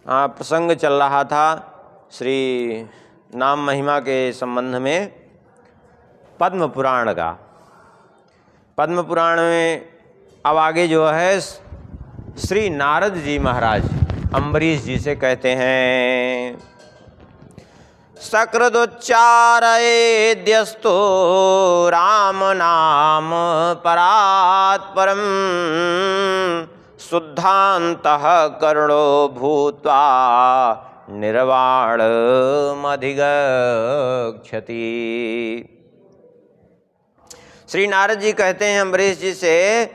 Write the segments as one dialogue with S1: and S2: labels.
S1: प्रसंग चल रहा था श्री नाम महिमा के संबंध में पद्म पुराण का। पद्म पुराण में अब आगे जो है श्री नारद जी महाराज अम्बरीश जी से कहते हैं, सकृदुच्चारयेद्यस्तु राम नाम परात्परम शुद्धान्तः करुणो भूत्वा निर्वाणमधिगच्छति। श्री नारद जी कहते हैं अम्बरीश जी से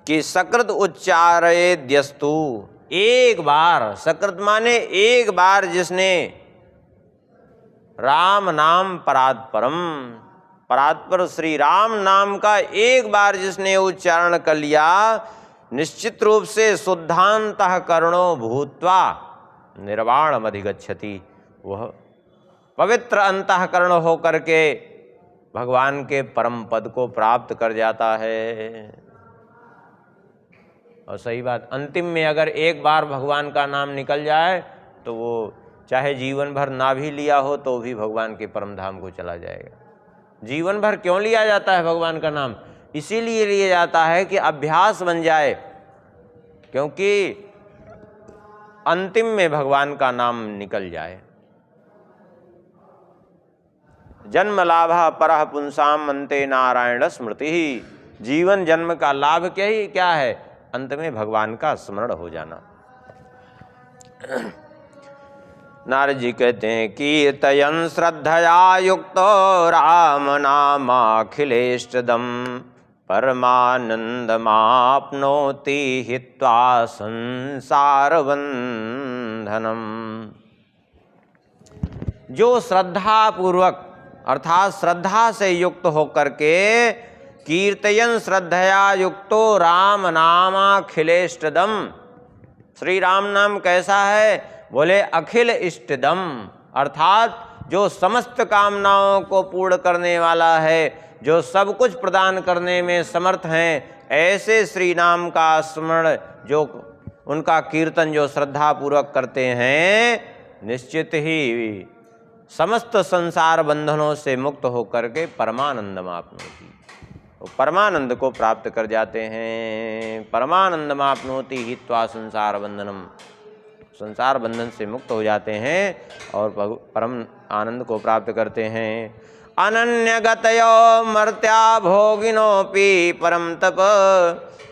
S1: कि सकृत उच्चारयेद्यस्तु, एक बार, सकृत माने एक बार जिसने राम नाम परात्परम, परात्पर श्री राम नाम का एक बार जिसने उच्चारण कर लिया, निश्चित रूप से शुद्धान्तः करुणो भूत्वा निर्वाणमधिगच्छति, वह पवित्र अंतःकरण हो करके भगवान के परम पद को प्राप्त कर जाता है। और सही बात, अंतिम में अगर एक बार भगवान का नाम निकल जाए तो वो चाहे जीवन भर ना भी लिया हो तो भी भगवान के परम धाम को चला जाएगा। जीवन भर क्यों लिया जाता है भगवान का नाम? इसीलिए लिया जाता है कि अभ्यास बन जाए, क्योंकि अंतिम में भगवान का नाम निकल जाए। जन्म लाभः परः पुंसाम अन्ते नारायण स्मृति ही, जीवन जन्म का लाभ क्या है? अंत में भगवान का स्मरण हो जाना। नारद जी कहते हैं, कीर्तयन् श्रद्धया युक्तो राम नामाखिलेष्टदम् परमानंदमाप्नोति हित्वा संसार बंधनम। जो श्रद्धा पूर्वक अर्थात श्रद्धा से युक्त होकर के कीर्तयन् श्रद्धया युक्तो राम नामाखिलेष्टदम, श्री राम नाम कैसा है? बोले अखिल इष्टदम, अर्थात जो समस्त कामनाओं को पूर्ण करने वाला है, जो सब कुछ प्रदान करने में समर्थ हैं, ऐसे श्री नाम का स्मरण, जो उनका कीर्तन जो श्रद्धा पूर्वक करते हैं, निश्चित ही समस्त संसार बंधनों से मुक्त होकर के परमानंदमाप्नोति, परमानंद को प्राप्त कर जाते हैं। परमानंदमाप्नोति हित्वा संसार बंधनम, संसार बंधन से मुक्त हो जाते हैं और परम आनंद को प्राप्त करते हैं। अनन्यगतयो मर्त्या भोगिनोऽपि परम तप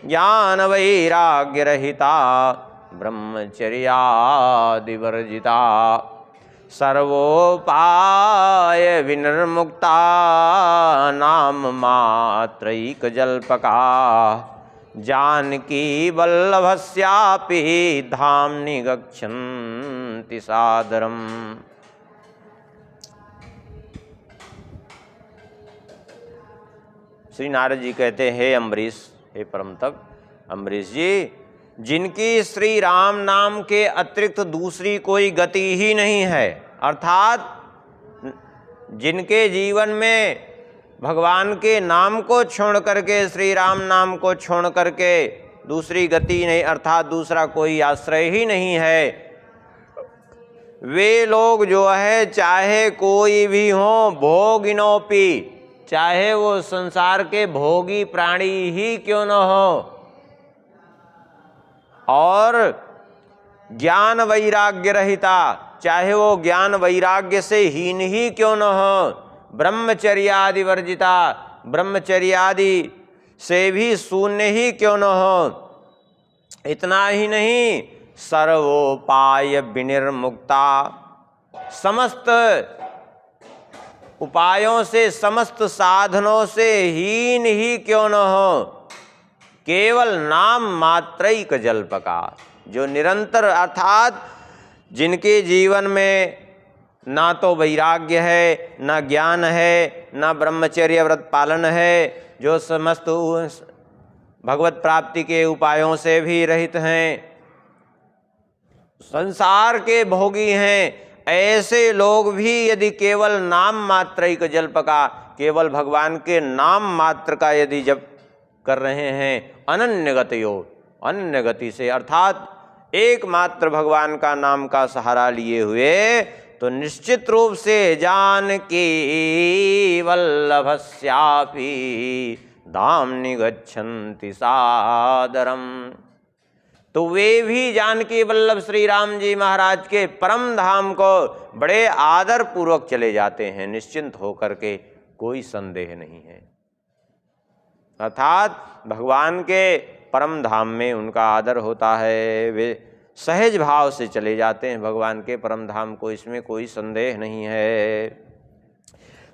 S1: ज्ञान वैराग्यरहिता ब्रह्मचर्यादिवर्जिता सर्वोपाय विनिर्मुक्ता नाम मात्रैक जल्पका जानकी वल्लभस्यापि धाम निगच्छन्ति सादरम। श्री नारद जी कहते हैं, हे अम्बरीश, हे परम तप अम्बरीश जी, जिनकी श्री राम नाम के अतिरिक्त दूसरी कोई गति ही नहीं है, अर्थात जिनके जीवन में भगवान के नाम को छोड़ करके, श्री राम नाम को छोड़ करके दूसरी गति नहीं, अर्थात दूसरा कोई आश्रय ही नहीं है, वे लोग जो है चाहे कोई भी हो, भोगिनोपि, चाहे वो संसार के भोगी प्राणी ही क्यों न हो, और ज्ञान वैराग्य रहिता, चाहे वो ज्ञान वैराग्य से हीन ही क्यों न हो, ब्रह्मचर्यादि वर्जिता, ब्रह्मचर्यादि से भी शून्य ही क्यों न हो, इतना ही नहीं, सर्वोपाय विनिर्मुक्ता, समस्त उपायों से, समस्त साधनों से हीन ही क्यों न हो, केवल नाम मात्रैक जल्पका, जो निरंतर अर्थात जिनके जीवन में ना तो वैराग्य है, ना ज्ञान है, ना ब्रह्मचर्य व्रत पालन है, जो समस्त भगवत प्राप्ति के उपायों से भी रहित हैं, संसार के भोगी हैं, ऐसे लोग भी यदि केवल नाम मात्रैक जल्पका, केवल भगवान के नाम मात्र का यदि जप कर रहे हैं, अनन्य गतियो, अन्य गति से, अर्थात एकमात्र भगवान का नाम का सहारा लिए हुए तो निश्चित रूप से जानकी वल्लभस्यापि धाम निगच्छन्ति सादरम, तो वे भी जानकी वल्लभ श्री राम जी महाराज के परम धाम को बड़े आदर पूर्वक चले जाते हैं, निश्चिंत होकर के, कोई संदेह नहीं है। अर्थात भगवान के परम धाम में उनका आदर होता है, वे सहज भाव से चले जाते हैं भगवान के परम धाम को, इसमें कोई संदेह नहीं है।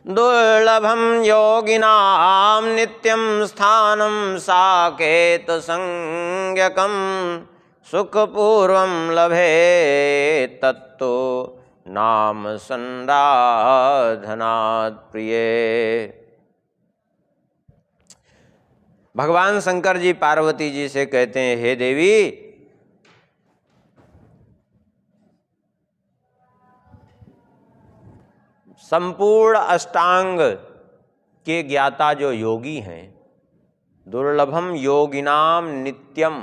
S1: दुर्लभम योगिनाम नित्यम स्थानम साकेत संज्ञकम सुखपूर्वम लभे तत्तो नाम संराधनात् प्रिय। भगवान शंकर जी पार्वती जी से कहते हैं, हे देवी, संपूर्ण अष्टांग के ज्ञाता जो योगी हैं, दुर्लभम योगिनाम नित्यम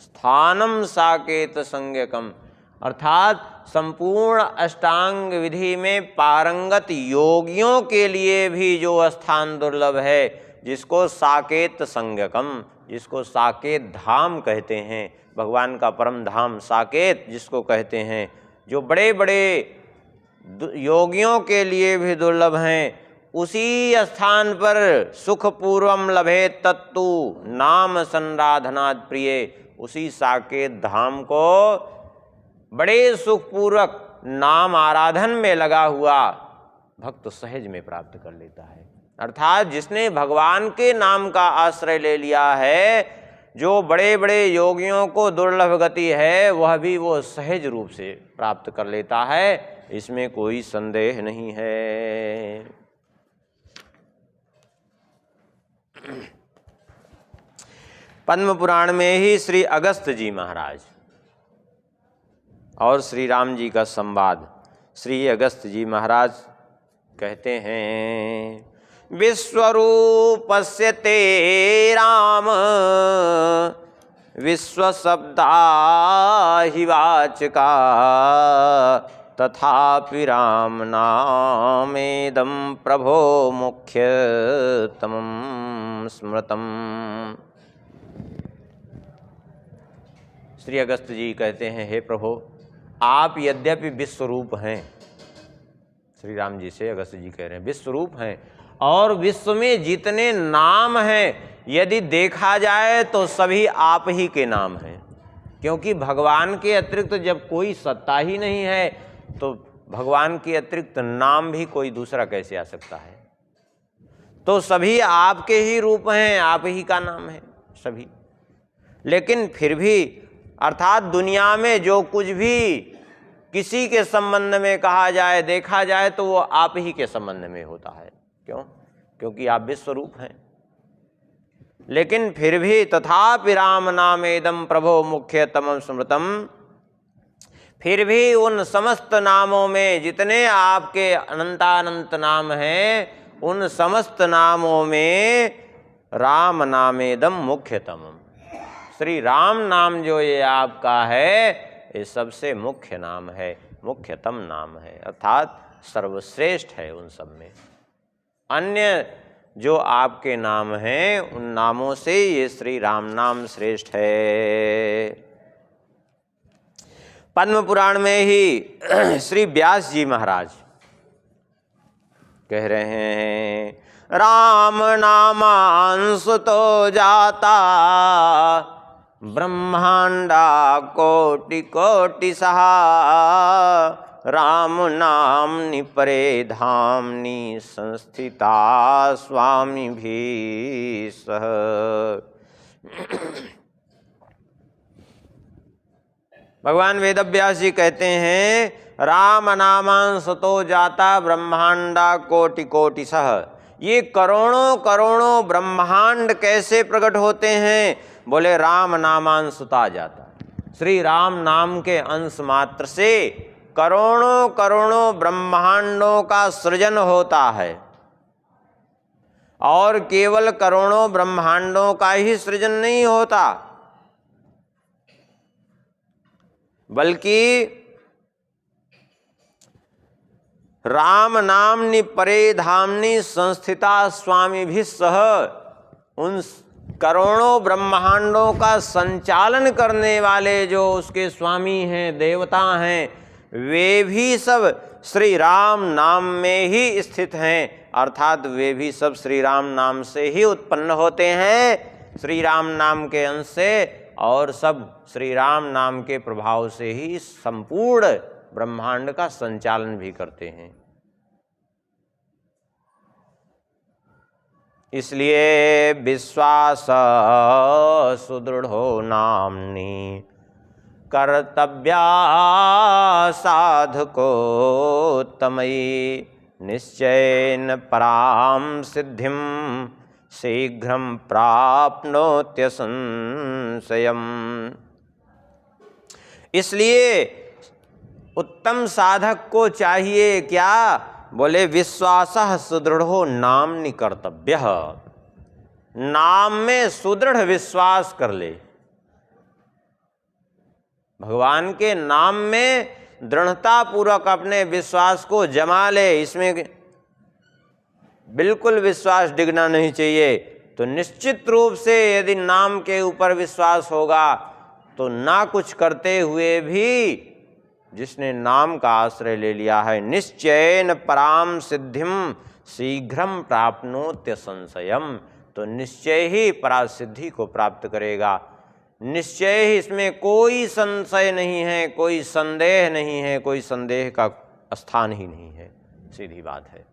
S1: स्थानम साकेत संज्ञकम, अर्थात संपूर्ण अष्टांग विधि में पारंगत योगियों के लिए भी जो स्थान दुर्लभ है, जिसको साकेत संज्ञकम, जिसको साकेत धाम कहते हैं, भगवान का परम धाम साकेत जिसको कहते हैं, जो बड़े बड़े योगियों के लिए भी दुर्लभ हैं, उसी स्थान पर सुखपूर्वम लभे तत्तु नाम संराधनात् प्रिय, उसी साकेत धाम को बड़े सुखपूर्वक नाम आराधन में लगा हुआ भक्त सहज में प्राप्त कर लेता है। अर्थात जिसने भगवान के नाम का आश्रय ले लिया है, जो बड़े बड़े योगियों को दुर्लभ गति है, वह भी वो सहज रूप से प्राप्त कर लेता है, इसमें कोई संदेह नहीं है। पद्म पुराण में ही श्री अगस्त्य जी महाराज और श्री राम जी का संवाद, श्री अगस्त्य जी महाराज कहते हैं, विश्वरूपस्य ते राम विश्वशब्दा हि वाचका तथापि राम नामेदं प्रभो मुख्यतमं स्मृतम्। श्री अगस्त्य जी कहते हैं, हे प्रभु, आप यद्यपि विश्वरूप हैं, श्री राम जी से अगस्त्य जी कह रहे हैं विश्वरूप हैं, और विश्व में जितने नाम हैं यदि देखा जाए तो सभी आप ही के नाम हैं, क्योंकि भगवान के अतिरिक्त जब कोई सत्ता ही नहीं है तो भगवान के अतिरिक्त नाम भी कोई दूसरा कैसे आ सकता है। तो सभी आपके ही रूप हैं, आप ही का नाम है सभी। लेकिन फिर भी अर्थात दुनिया में जो कुछ भी किसी के संबंध में कहा जाए, देखा जाए, तो वो आप ही के संबंध में होता है। क्यों? क्योंकि आप विश्वरूप हैं। लेकिन फिर भी तथापि राम नामेदम प्रभो मुख्यतमं स्मृतम, फिर भी उन समस्त नामों में जितने आपके अनंतानंत नाम हैं, उन समस्त नामों में राम नामेदम मुख्यतमम, श्री राम नाम जो ये आपका है, ये सबसे मुख्य नाम है, मुख्यतम नाम है, अर्थात सर्वश्रेष्ठ है उन सब में। अन्य जो आपके नाम हैं, उन नामों से ये श्री राम नाम श्रेष्ठ है। पद्म पुराण में ही श्री व्यास जी महाराज कह रहे हैं, राम नामांसु तो जाता ब्रह्मांडा कोटि कोटि सहा, राम नामनि परे धामनि संस्थिता स्वामी भी सह। भगवान वेदव्यास जी कहते हैं, राम नामांसतो जाता ब्रह्मांडा कोटि कोटि सह। ये करोड़ों करोड़ों ब्रह्मांड कैसे प्रकट होते हैं? बोले राम नामांसुता जाता, श्री राम नाम के अंश मात्र से करोड़ों करोड़ों ब्रह्मांडों का सृजन होता है। और केवल करोड़ों ब्रह्मांडों का ही सृजन नहीं होता, बल्कि राम नामनि परे धामनि संस्थिता स्वामी भी सह, उन करोड़ों ब्रह्मांडों का संचालन करने वाले जो उसके स्वामी हैं, देवता हैं, वे भी सब श्री राम नाम में ही स्थित हैं। अर्थात वे भी सब श्री राम नाम से ही उत्पन्न होते हैं, श्री राम नाम के अंश से, और सब श्री राम नाम के प्रभाव से ही संपूर्ण ब्रह्मांड का संचालन भी करते हैं। इसलिए विश्वास सुदृढ़ो नाम्नि कर्तव्या साधको तमयि, निश्चयेन परां सिद्धिं शीघ्रं प्राप्नोत्य संशयम्। इसलिए उत्तम साधक को चाहिए क्या? बोले विश्वासः सुदृढ़ो नाम्नि कर्तव्यः, नाम में सुदृढ़ विश्वास कर ले, भगवान के नाम में दृढ़ता पूर्वक अपने विश्वास को जमा ले। इसमें बिल्कुल विश्वास डिगना नहीं चाहिए। तो निश्चित रूप से यदि नाम के ऊपर विश्वास होगा तो ना कुछ करते हुए भी जिसने नाम का आश्रय ले लिया है, निश्चयेन पराम सिद्धिम शीघ्रम प्राप्नोत्य संशयम, तो निश्चय ही परासिद्धि को प्राप्त करेगा। निश्चय ही, इसमें कोई संशय नहीं है, कोई संदेह नहीं है, कोई संदेह का स्थान ही नहीं है, सीधी बात है।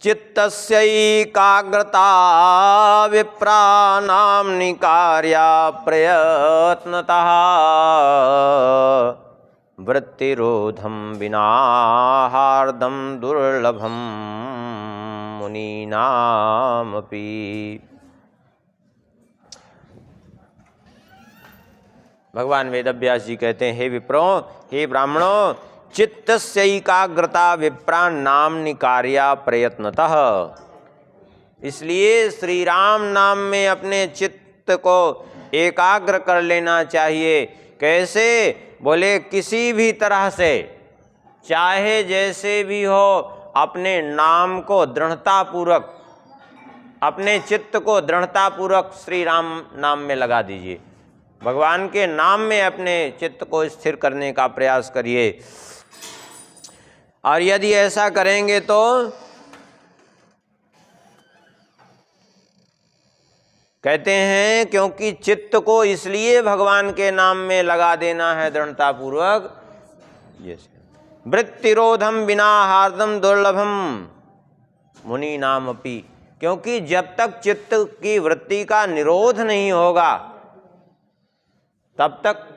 S1: चित्तस्यैकाग्रता विप्राणां कार्या प्रयत्नतः, वृत्तिरोधं विना हार्दं दुर्लभं मुनीनामपि। भगवान वेदव्यास जी कहते हैं, हे विप्रों, हे ब्राह्मणों, चित्तस्य एकाग्रता विप्राणां कार्या प्रयत्नतः। इसलिए श्री राम नाम में अपने चित्त को एकाग्र कर लेना चाहिए। कैसे? बोले किसी भी तरह से, चाहे जैसे भी हो, अपने नाम को दृढ़तापूर्वक, अपने चित्त को दृढ़तापूर्वक श्री राम नाम में लगा दीजिए। भगवान के नाम में अपने चित्त को स्थिर करने का प्रयास करिए। और यदि ऐसा करेंगे तो कहते हैं, क्योंकि चित्त को इसलिए भगवान के नाम में लगा देना है दृढ़तापूर्वक, वृत्तिरोधम विना हार्दम दुर्लभम मुनि नाम अपि, क्योंकि जब तक चित्त की वृत्ति का निरोध नहीं होगा तब तक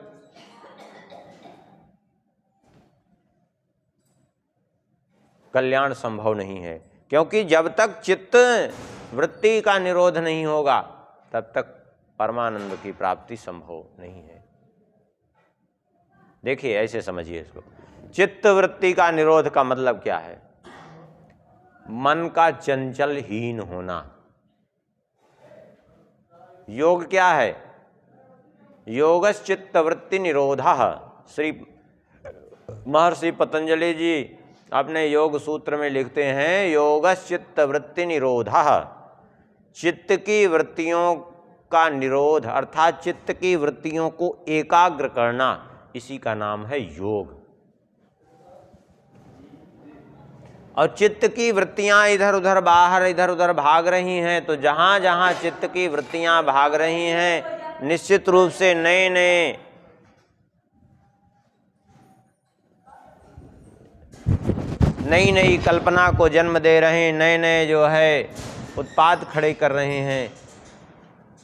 S1: कल्याण संभव नहीं है। क्योंकि जब तक चित्त वृत्ति का निरोध नहीं होगा तब तक परमानंद की प्राप्ति संभव नहीं है। देखिए, ऐसे समझिए इसको। चित्त वृत्ति का निरोध का मतलब क्या है? मन का चंचल हीन होना। योग क्या है? योगश्चित्त वृत्ति निरोधः। श्री महर्षि पतंजलि जी अपने योग सूत्र में लिखते हैं, योगश्चित्त वृत्ति निरोधः। चित्त की वृत्तियों का निरोध अर्थात चित्त की वृत्तियों को एकाग्र करना, इसी का नाम है योग। और चित्त की वृत्तियां इधर उधर भाग रही हैं, तो जहां जहां चित्त की वृत्तियां भाग रही हैं, निश्चित रूप से नई नई कल्पना को जन्म दे रहे हैं, नए नए जो है उत्पाद खड़े कर रहे हैं।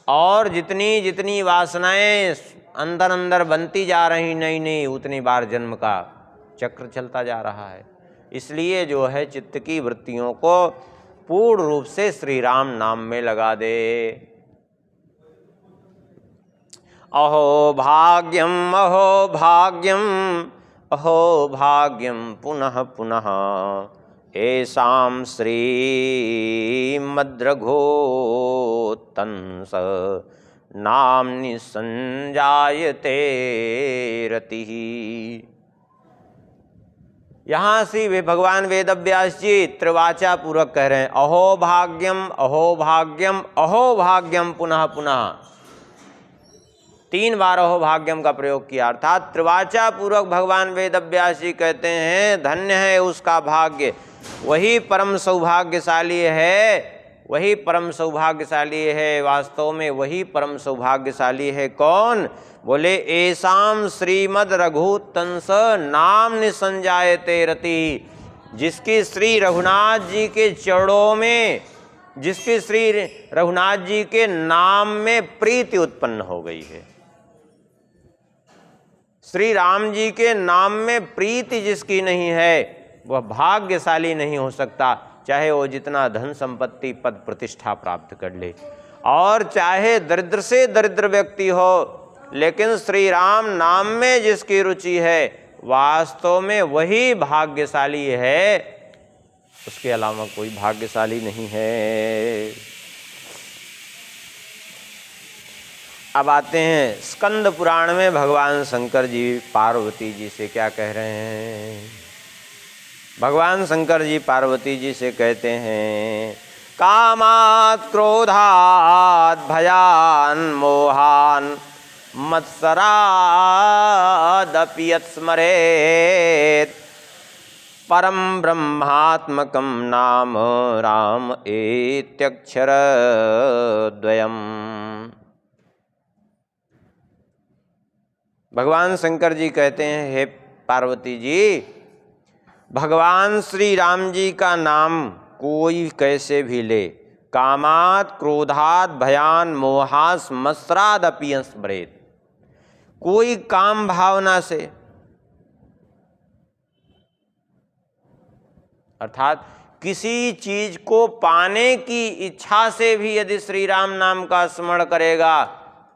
S1: और जितनी जितनी वासनाएं अंदर अंदर बनती जा रही नई नई, उतनी बार जन्म का चक्र चलता जा रहा है। इसलिए जो है चित्त की वृत्तियों को पूर्ण रूप से श्री राम नाम में लगा दे। अहो भाग्यम अहो भाग्यम अहो भाग्यम पुनः पुनः, ऐसां श्रीमद्रघोत्तंस नाम्नि संजायते रतिः। यहाँ से वे भगवान वेदव्यास जी त्रिवाचा पूर्वक कह रहे हैं, अहो भाग्यम अहो भाग्यम अहो भाग्यम, पुनः पुनः 3 बार अहो भाग्यम का प्रयोग किया। अर्थात त्रिवाचा पूर्वक भगवान वेदव्यास जी कहते हैं धन्य है उसका भाग्य, वही परम सौभाग्यशाली है, वही परम सौभाग्यशाली है। वास्तव में वही परम सौभाग्यशाली है। कौन? बोले ऐसाम श्रीमद रघुतंस नाम निसंजायते रति, जिसकी श्री रघुनाथ जी के चरणों में, जिसकी श्री रघुनाथ जी के नाम में प्रीति उत्पन्न हो गई है। श्री राम जी के नाम में प्रीति जिसकी नहीं है वह भाग्यशाली नहीं हो सकता, चाहे वो जितना धन संपत्ति पद प्रतिष्ठा प्राप्त कर ले, और चाहे दरिद्र से दरिद्र व्यक्ति हो, लेकिन श्री राम नाम में जिसकी रुचि है वास्तव में वही भाग्यशाली है, उसके अलावा कोई भाग्यशाली नहीं है। अब आते हैं स्कंद पुराण में भगवान शंकर जी पार्वती जी से क्या कह रहे हैं। भगवान शंकर जी पार्वती जी से कहते हैं, कामात् क्रोधात् भयान् मोहान् मत्सरादपि यत्स्मरेत् परम ब्रह्मात्मकं नाम राम एत्यक्षरद्वयम्। भगवान शंकर जी कहते हैं, हे पार्वती जी, भगवान श्री राम जी का नाम कोई कैसे भी ले, कामात् क्रोधात् भयान् मोहात् मत्सरादपि स्मरेत्, कोई काम भावना से, अर्थात किसी चीज को पाने की इच्छा से भी यदि श्री राम नाम का स्मरण करेगा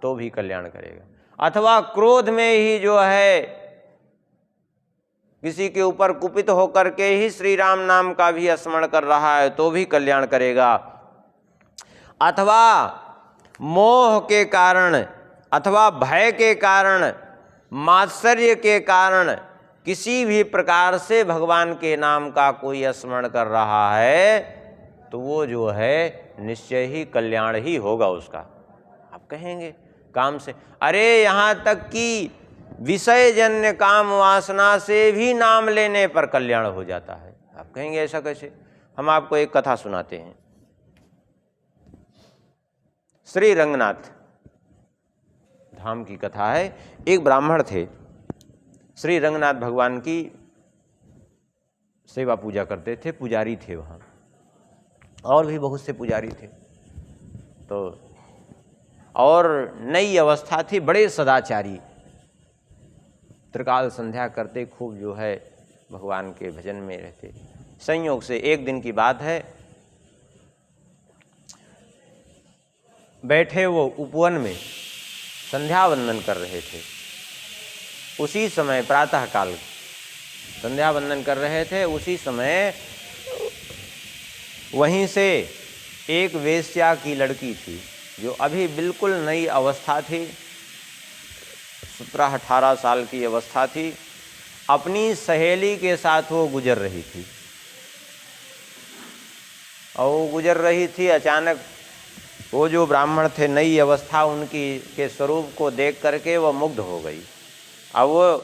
S1: तो भी कल्याण करेगा, अथवा क्रोध में ही जो है किसी के ऊपर कुपित होकर के ही श्री राम नाम का भी स्मरण कर रहा है तो भी कल्याण करेगा, अथवा मोह के कारण अथवा भय के कारण मात्सर्य के कारण किसी भी प्रकार से भगवान के नाम का कोई स्मरण कर रहा है तो वो जो है निश्चय ही कल्याण ही होगा उसका। आप कहेंगे काम से, अरे यहाँ तक कि विषय जन्य काम वासना से भी नाम लेने पर कल्याण हो जाता है। आप कहेंगे ऐसा कैसे? हम आपको एक कथा सुनाते हैं। श्री रंगनाथ धाम की कथा है। एक ब्राह्मण थे, श्री रंगनाथ भगवान की सेवा पूजा करते थे, पुजारी थे वहाँ, और भी बहुत से पुजारी थे। तो और नई अवस्था थी, बड़े सदाचारी, त्रिकाल संध्या करते, खूब जो है भगवान के भजन में रहते। संयोग से एक दिन की बात है, बैठे वो उपवन में संध्या वंदन कर रहे थे। उसी समय प्रातः काल संध्या वंदन कर रहे थे, उसी समय वहीं से एक वेश्या की लड़की थी जो अभी बिल्कुल नई अवस्था थी, 17-18 साल की अवस्था थी। अपनी सहेली के साथ वो गुजर रही थी, और वो गुजर रही थी, अचानक वो जो ब्राह्मण थे, नई अवस्था उनकी के स्वरूप को देख करके वो मुग्ध हो गई। अब वो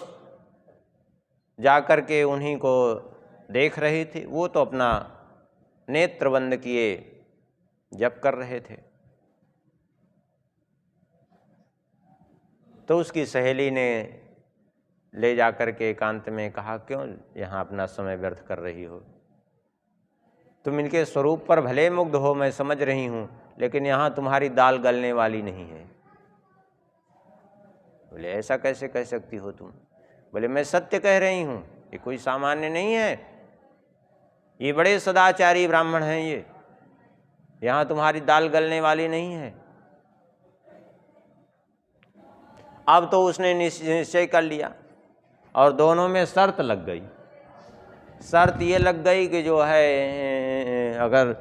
S1: जा कर के उन्हीं को देख रही थी, वो तो अपना नेत्र बंद किए जप कर रहे थे। तो उसकी सहेली ने ले जा कर के एकांत में कहा, क्यों यहाँ अपना समय व्यर्थ कर रही हो? तुम इनके स्वरूप पर भले मुग्ध हो, मैं समझ रही हूँ, लेकिन यहाँ तुम्हारी दाल गलने वाली नहीं है। बोले ऐसा कैसे कह सकती हो तुम? बोले मैं सत्य कह रही हूँ, ये कोई सामान्य नहीं है, ये बड़े सदाचारी ब्राह्मण हैं, ये यहाँ तुम्हारी दाल गलने वाली नहीं है। अब तो उसने निश्चय कर लिया और दोनों में शर्त लग गई। शर्त ये लग गई कि जो है अगर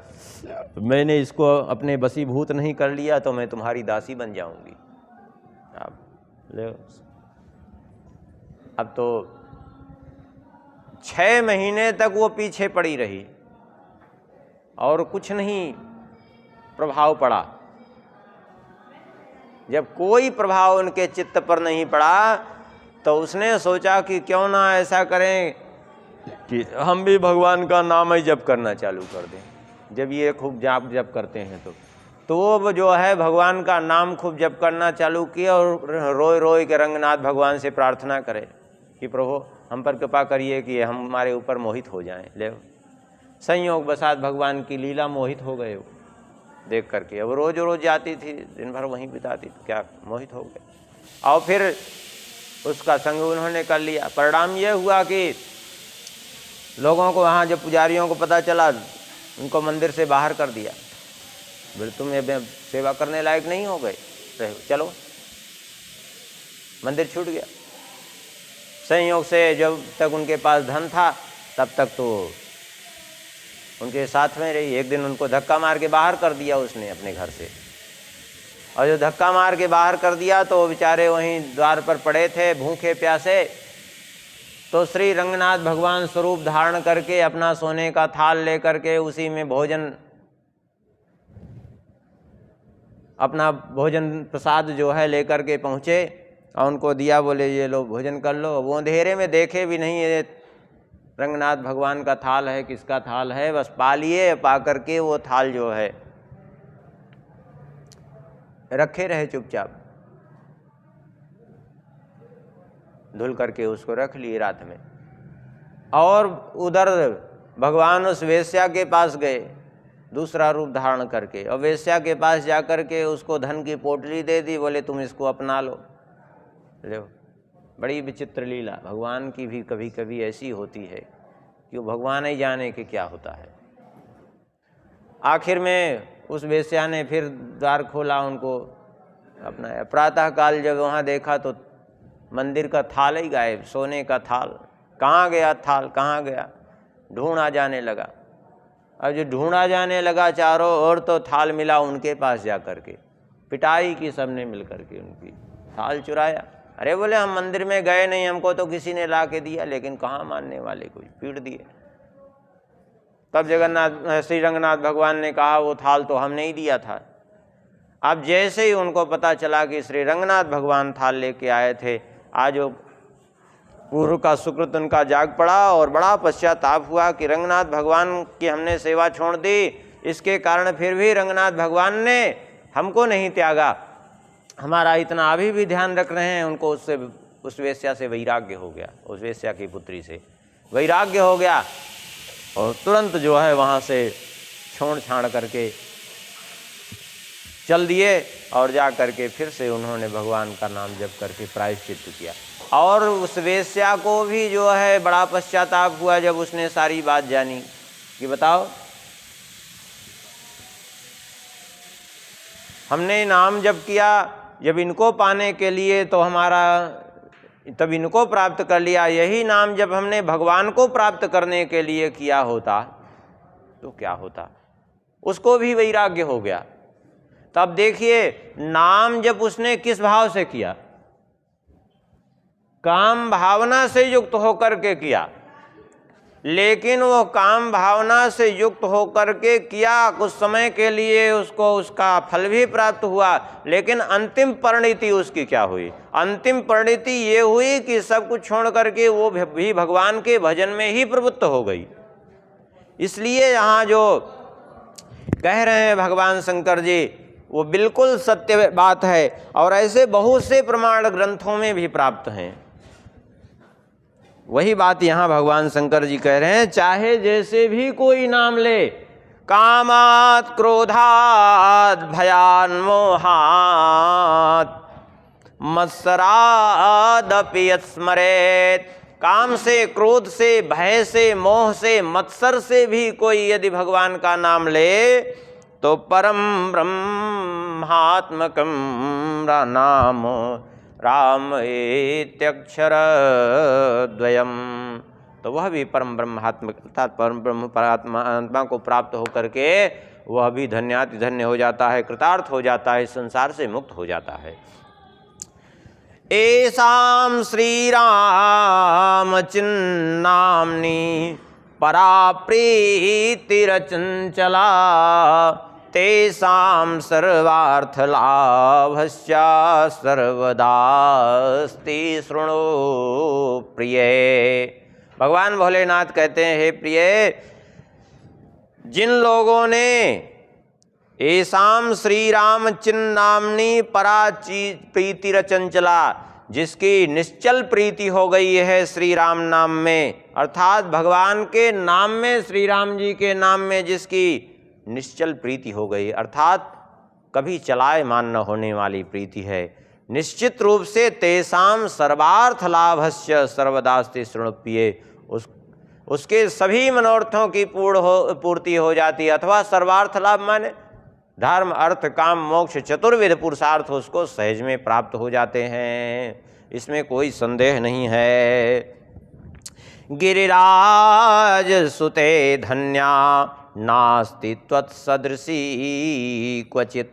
S1: मैंने इसको अपने वशीभूत नहीं कर लिया तो मैं तुम्हारी दासी बन जाऊंगी। ले अब तो 6 महीने तक वो पीछे पड़ी रही और कुछ नहीं प्रभाव पड़ा। जब कोई प्रभाव उनके चित्त पर नहीं पड़ा तो उसने सोचा कि क्यों ना ऐसा करें कि हम भी भगवान का नाम ही जप करना चालू कर दें। जब ये खूब जाप जप करते हैं तो वो जो है भगवान का नाम खूब जप करना चालू किया और रोए रोए के रंगनाथ भगवान से प्रार्थना करे कि प्रभु हम पर कृपा करिए कि हम हमारे ऊपर मोहित हो जाएं। ले संयोग बसात भगवान की लीला मोहित हो गए देख करके। अब रोज रोज जाती थी, दिन भर वहीं बिताती थी, क्या मोहित हो गए। और फिर उसका संग उन्होंने कर लिया। परिणाम ये हुआ कि लोगों को वहाँ जब पुजारियों को पता चला उनको मंदिर से बाहर कर दिया। बोले तुम ये सेवा करने लायक नहीं हो गए, चलो। मंदिर छूट गया। संयोग से जब तक उनके पास धन था तब तक तो उनके साथ में रही। एक दिन उनको धक्का मार के बाहर कर दिया उसने अपने घर से। और जो धक्का मार के बाहर कर दिया तो बेचारे वहीं द्वार पर पड़े थे भूखे प्यासे। तो श्री रंगनाथ भगवान स्वरूप धारण करके अपना सोने का थाल लेकर के उसी में भोजन, अपना भोजन प्रसाद जो है लेकर के पहुँचे और उनको दिया। बोले ये लो भोजन कर लो। वो अंधेरे में देखे भी नहीं ये रंगनाथ भगवान का थाल है, किसका थाल है। बस पा लिए, पा करके वो थाल जो है रखे रहे चुपचाप, धुल करके उसको रख लिए रात में। और उधर भगवान उस वेश्या के पास गए दूसरा रूप धारण करके, और वेश्या के पास जाकर के उसको धन की पोटली दे दी। बोले तुम इसको अपना लो। लो, बड़ी विचित्र लीला भगवान की भी कभी कभी ऐसी होती है कि वो भगवान ही जाने कि क्या होता है। आखिर में उस वेश्या ने फिर द्वार खोला, उनको अपनाया। प्रातः काल जब वहाँ देखा तो मंदिर का थाल ही गायब, सोने का थाल। कहाँ गया थाल, कहाँ गया, ढूंढा जाने लगा। अब जो ढूंढा जाने लगा चारों ओर तो थाल मिला उनके पास जा कर के। पिटाई की सबने मिल करके उनकी, थाल चुराया। अरे बोले हम मंदिर में गए नहीं, हमको तो किसी ने ला के दिया। लेकिन कहाँ मानने वाले, कुछ पीट दिए। तब श्री रंगनाथ भगवान ने कहा वो थाल तो हमने ही दिया था। अब जैसे ही उनको पता चला कि श्री रंगनाथ भगवान थाल लेके आए थे, आज वो पूर्व का सुकृत उनका जाग पड़ा और बड़ा पश्चाताप हुआ कि रंगनाथ भगवान की हमने सेवा छोड़ दी। इसके कारण फिर भी रंगनाथ भगवान ने हमको नहीं त्यागा, हमारा इतना अभी भी ध्यान रख रहे हैं। उनको उससे, उस वेश्या से वैराग्य हो गया, उस वेश्या की पुत्री से वैराग्य हो गया और तुरंत जो है वहाँ से छोड़ छाड़ करके चल दिए। और जा करके फिर से उन्होंने भगवान का नाम जप करके प्रायश्चित्त किया। और उस वेश्या को भी जो है बड़ा पश्चाताप हुआ जब उसने सारी बात जानी कि बताओ हमने नाम जप किया जब इनको पाने के लिए, तो हमारा तब इनको प्राप्त कर लिया। यही नाम जब हमने भगवान को प्राप्त करने के लिए किया होता तो क्या होता। उसको भी वैराग्य हो गया। तब देखिए नाम जब उसने किस भाव से किया, काम भावना से युक्त होकर के किया। लेकिन वो काम भावना से युक्त होकर के किया, कुछ समय के लिए उसको उसका फल भी प्राप्त हुआ। लेकिन अंतिम परिणति उसकी क्या हुई? अंतिम परिणति ये हुई कि सब कुछ छोड़ करके वो भी भगवान के भजन में ही प्रवृत्त हो गई। इसलिए यहाँ जो कह रहे हैं भगवान शंकर जी, वो बिल्कुल सत्य बात है। और ऐसे बहुत से प्रमाण ग्रंथों में भी प्राप्त हैं। वही बात यहाँ भगवान शंकर जी कह रहे हैं, चाहे जैसे भी कोई नाम ले, कामात् क्रोधात् भयान् मोहात् मत्सरादपि यत्स्मरेत्। काम से, क्रोध से, भय से, मोह से, मत्सर से भी कोई यदि भगवान का नाम ले तो परम ब्रह्मात्मकं नाम राम इत्यक्षर द्वयम्। तो वह भी परम ब्रह्मात्मक अर्थात परम ब्रह्म परमात्मा को प्राप्त होकर के वह भी धन्याति धन्य हो जाता है, कृतार्थ हो जाता है, संसार से मुक्त हो जाता है। एषां श्रीरामचिन्नाम्नि परा प्रीतिरचञ्चला तेषां सर्वार्थलाभस्य सर्वदास्ति शृणु प्रिय। भगवान भोलेनाथ कहते हैं, हे प्रिय, जिन लोगों ने एसाम श्री राम चिन्नाम्नि परा प्रीतिरचंचला, जिसकी निश्चल प्रीति हो गई है श्री राम नाम में, अर्थात भगवान के नाम में, श्री राम जी के नाम में जिसकी निश्चल प्रीति हो गई, अर्थात कभी चलाए मान न होने वाली प्रीति है, निश्चित रूप से तेसाम सर्वार्थ लाभस्य सर्वदास्ति शृणुप्रिये, उसके सभी मनोरथों की पूर्ति हो जाती है। अथवा सर्वार्थ लाभ माने धर्म अर्थ काम मोक्ष चतुर्विध पुरुषार्थ उसको सहज में प्राप्त हो जाते हैं, इसमें कोई संदेह नहीं है। गिरिराज सुते धन्या नास्ति त्वत्सदृशी क्वचित्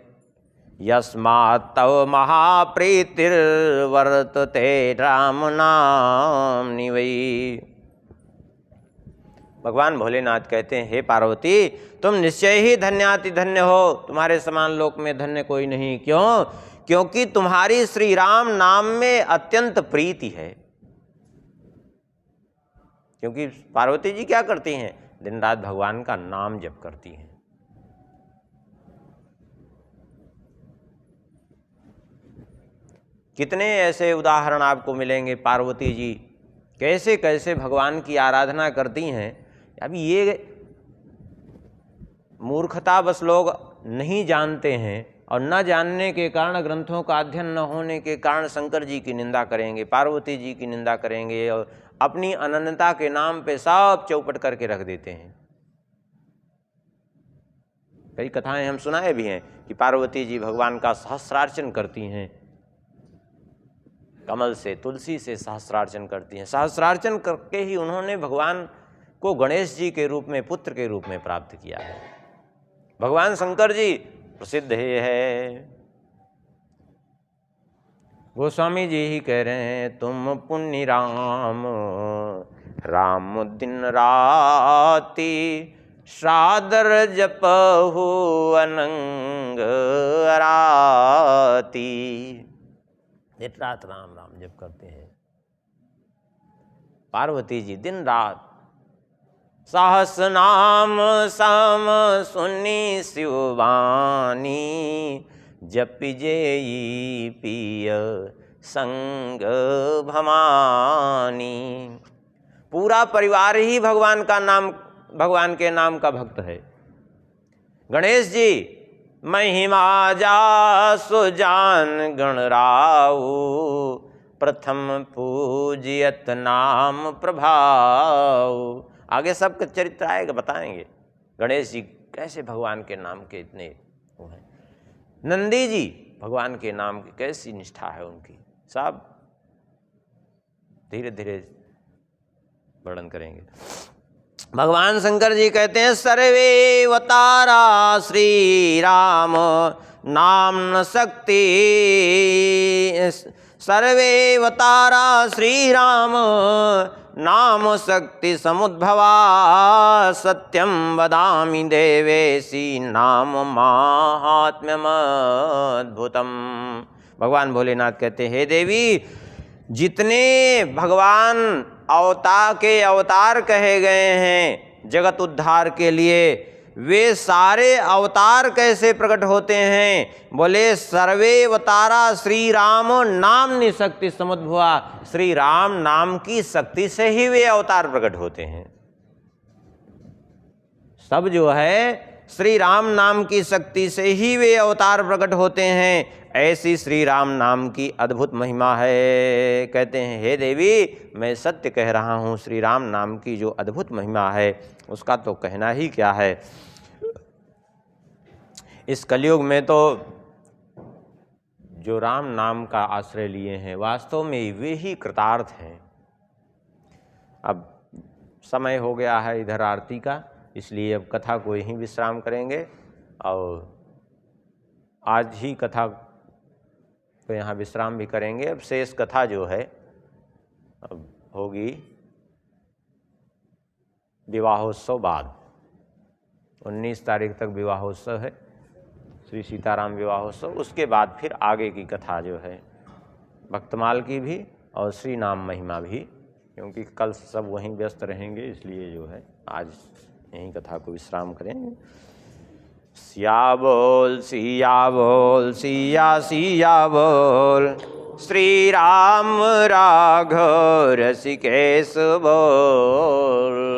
S1: यस्मात् तव महाप्रीतिर्वर्तते राम नाम्नि वै। भगवान भोलेनाथ कहते हैं, हे पार्वती, तुम निश्चय ही धन्याति धन्य हो, तुम्हारे समान लोक में धन्य कोई नहीं। क्यों? क्योंकि तुम्हारी श्री राम नाम में अत्यंत प्रीति है। क्योंकि पार्वती जी क्या करती हैं? दिन रात भगवान का नाम जप करती हैं। कितने ऐसे उदाहरण आपको मिलेंगे, पार्वती जी कैसे कैसे भगवान की आराधना करती हैं। अभी ये मूर्खता बस लोग नहीं जानते हैं, और न जानने के कारण, ग्रंथों का अध्ययन न होने के कारण शंकर जी की निंदा करेंगे, पार्वती जी की निंदा करेंगे, और अपनी अनन्यता के नाम पे सब चौपट करके रख देते हैं। कई कथाएं हम सुनाए भी हैं कि पार्वती जी भगवान का सहस्रार्चन करती हैं, कमल से तुलसी से सहस्रार्चन करती हैं। सहस्रार्चन करके ही उन्होंने भगवान को गणेश जी के रूप में, पुत्र के रूप में प्राप्त किया है। भगवान शंकर जी प्रसिद्ध है। गोस्वामी जी ही कह रहे हैं, तुम पुण्य राम राम दिन राती श्रादर जपहु अनंग राती। दिन रात राम राम जप करते हैं। पार्वती जी दिन रात सहस नाम सम सुनी शिववाणी जपि जेई पिय संग भवानी। पूरा परिवार ही भगवान का नाम, भगवान के नाम का भक्त है। गणेश जी महिमा जासु जान गणराऊ प्रथम पूजियत नाम प्रभाऊ। आगे सबका चरित्र आएगा, बताएंगे गणेश जी कैसे भगवान के नाम के इतने वो हैं। नंदी जी भगवान के नाम की कैसी निष्ठा है उनकी, सब धीरे धीरे वर्णन करेंगे। भगवान शंकर जी कहते हैं, सर्वे अवतारा श्री राम नाम न शक्ति, सर्वे अवतारा श्री राम नाम शक्ति समुद्भवा सत्यम वदामि देवेशी नाम माहात्म्यम अद्भुतम। भगवान भोलेनाथ कहते हैं, हे देवी, जितने भगवान अवतार कहे गए हैं जगत उद्धार के लिए, वे सारे अवतार कैसे प्रकट होते हैं? बोले सर्वे अवतारा श्री राम नाम निशक्ति समुद्भवा। श्री राम नाम की शक्ति से ही वे अवतार प्रकट होते हैं। सब जो है श्री राम नाम की शक्ति से ही वे अवतार प्रकट होते हैं। ऐसी श्री राम नाम की अद्भुत महिमा है। कहते हैं, हे देवी, मैं सत्य कह रहा हूँ, श्री राम नाम की जो अद्भुत महिमा है उसका तो कहना ही क्या है। इस कलयुग में तो जो राम नाम का आश्रय लिए हैं, वास्तव में वे ही कृतार्थ हैं। अब समय हो गया है इधर आरती का, इसलिए अब कथा को यहीं विश्राम करेंगे और आज ही कथा तो यहाँ विश्राम भी करेंगे। अब शेष कथा जो है अब होगी विवाहोत्सव बाद। 19 तारीख तक विवाहोत्सव है, श्री सीताराम विवाहोत्सव। उसके बाद फिर आगे की कथा जो है भक्तमाल की भी और श्री नाम महिमा भी, क्योंकि कल सब वहीं व्यस्त रहेंगे, इसलिए जो है आज यहीं कथा को विश्राम करेंगे। सिया बोल सिया बोल सिया सिया बोल, श्री राम राघव रसिकेश बोल।